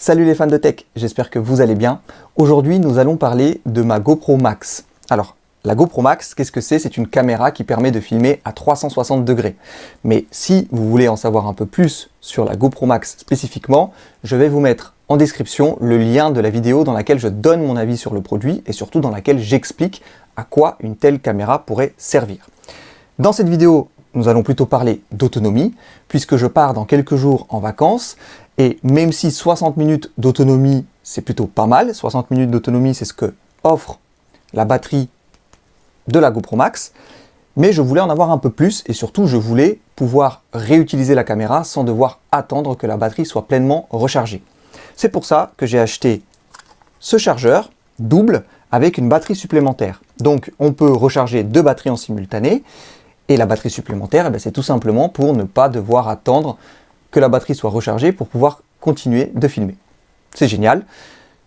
Salut les fans de tech, j'espère que vous allez bien. Aujourd'hui, nous allons parler de ma GoPro Max. Alors, la GoPro Max, qu'est-ce que c'est? C'est une caméra qui permet de filmer à 360 degrés. Mais si vous voulez en savoir un peu plus sur la GoPro Max spécifiquement, je vais vous mettre en description le lien de la vidéo dans laquelle je donne mon avis sur le produit et surtout dans laquelle j'explique à quoi une telle caméra pourrait servir. Dans cette vidéo, nous allons plutôt parler d'autonomie, puisque je pars dans quelques jours en vacances. Et même si 60 minutes d'autonomie, c'est plutôt pas mal, 60 minutes d'autonomie, c'est ce que offre la batterie de la GoPro Max, mais je voulais en avoir un peu plus et surtout, je voulais pouvoir réutiliser la caméra sans devoir attendre que la batterie soit pleinement rechargée. C'est pour ça que j'ai acheté ce chargeur double avec une batterie supplémentaire. Donc, on peut recharger deux batteries en simultané et la batterie supplémentaire, c'est tout simplement pour ne pas devoir attendre que la batterie soit rechargée pour pouvoir continuer de filmer. C'est génial.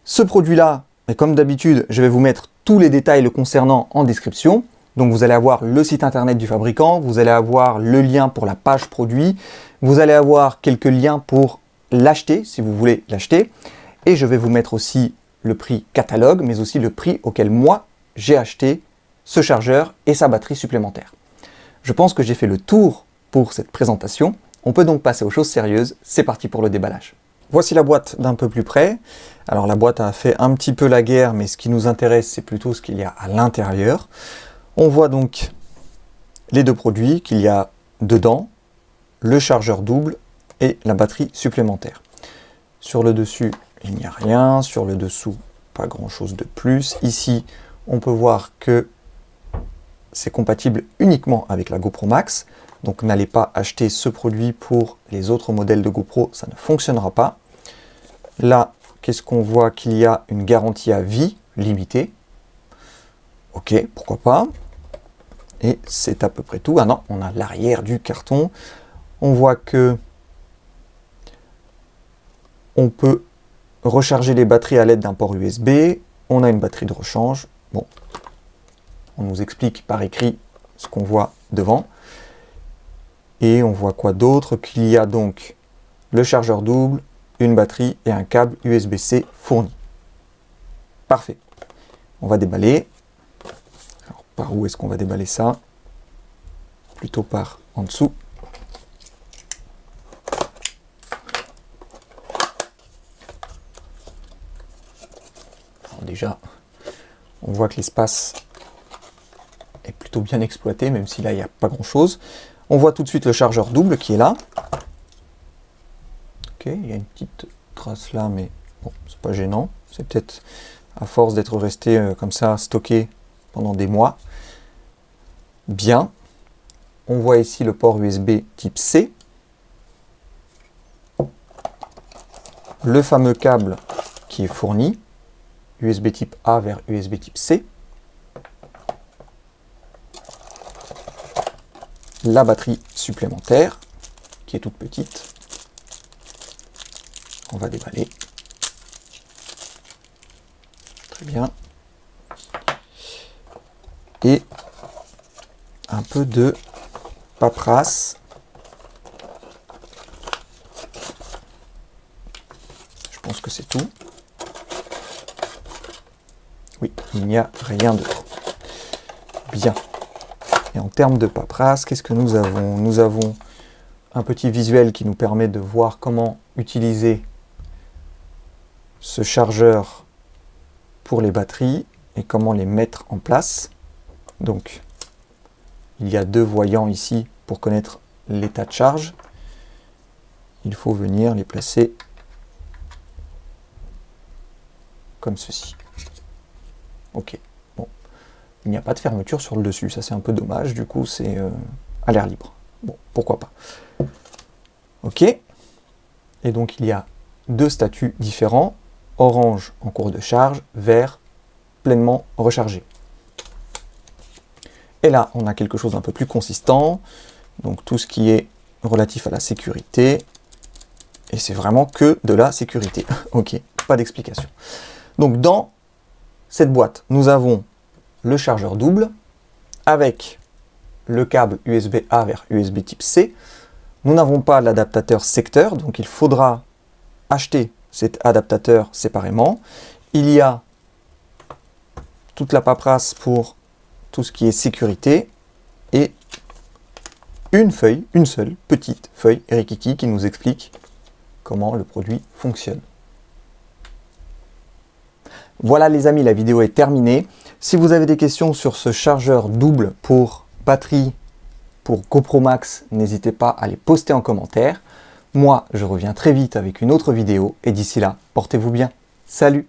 Ce produit-là, comme d'habitude, je vais vous mettre tous les détails le concernant en description. Donc vous allez avoir le site internet du fabricant, vous allez avoir le lien pour la page produit, vous allez avoir quelques liens pour l'acheter si vous voulez l'acheter. Et je vais vous mettre aussi le prix catalogue, mais aussi le prix auquel moi j'ai acheté ce chargeur et sa batterie supplémentaire. Je pense que j'ai fait le tour pour cette présentation. On peut donc passer aux choses sérieuses, c'est parti pour le déballage. Voici la boîte d'un peu plus près. Alors la boîte a fait un petit peu la guerre, mais ce qui nous intéresse, c'est plutôt ce qu'il y a à l'intérieur. On voit donc les deux produits qu'il y a dedans, le chargeur double et la batterie supplémentaire. Sur le dessus, il n'y a rien. Sur le dessous, pas grand-chose de plus. Ici, on peut voir que c'est compatible uniquement avec la GoPro Max. Donc n'allez pas acheter ce produit pour les autres modèles de GoPro, ça ne fonctionnera pas. Là, qu'est-ce qu'on voit? Qu'il y a une garantie à vie limitée. Ok, pourquoi pas. Et c'est à peu près tout. Ah non, on a l'arrière du carton. On voit que on peut recharger les batteries à l'aide d'un port USB. On a une batterie de rechange. Bon, on nous explique par écrit ce qu'on voit devant. Et on voit quoi d'autre? Qu'il y a donc le chargeur double, une batterie et un câble USB-C fourni. Parfait. On va déballer. Alors, par où est-ce qu'on va déballer ça? Plutôt par en dessous. Alors déjà, on voit que l'espace est plutôt bien exploité, même si là, il n'y a pas grand-chose. On voit tout de suite le chargeur double qui est là. Ok, il y a une petite trace là, mais bon, c'est pas gênant. C'est peut-être à force d'être resté comme ça, stocké pendant des mois. Bien. On voit ici le port USB type C. Le fameux câble qui est fourni. USB type A vers USB type C. La batterie supplémentaire, qui est toute petite. On va déballer. Très bien. Et un peu de paperasse. Je pense que c'est tout. Oui, il n'y a rien d'autre. Bien. Et en termes de paperasse, qu'est-ce que nous avons? Nous avons un petit visuel qui nous permet de voir comment utiliser ce chargeur pour les batteries et comment les mettre en place. Donc, il y a deux voyants ici pour connaître l'état de charge. Il faut venir les placer comme ceci. Ok. Il n'y a pas de fermeture sur le dessus, ça c'est un peu dommage, du coup c'est à l'air libre. Bon, pourquoi pas. Ok. Et donc il y a deux statuts différents, orange en cours de charge, vert pleinement rechargé. Et là, on a quelque chose d'un peu plus consistant, donc tout ce qui est relatif à la sécurité, et c'est vraiment que de la sécurité. Ok, pas d'explication. Donc dans cette boîte, nous avons le chargeur double avec le câble USB-A vers USB type C. Nous n'avons pas l'adaptateur secteur, donc il faudra acheter cet adaptateur séparément. Il y a toute la paperasse pour tout ce qui est sécurité et une feuille, une seule petite feuille Rikiki qui nous explique comment le produit fonctionne. Voilà les amis, la vidéo est terminée. Si vous avez des questions sur ce chargeur double pour batterie pour GoPro Max, n'hésitez pas à les poster en commentaire. Moi, je reviens très vite avec une autre vidéo et d'ici là, portez-vous bien. Salut!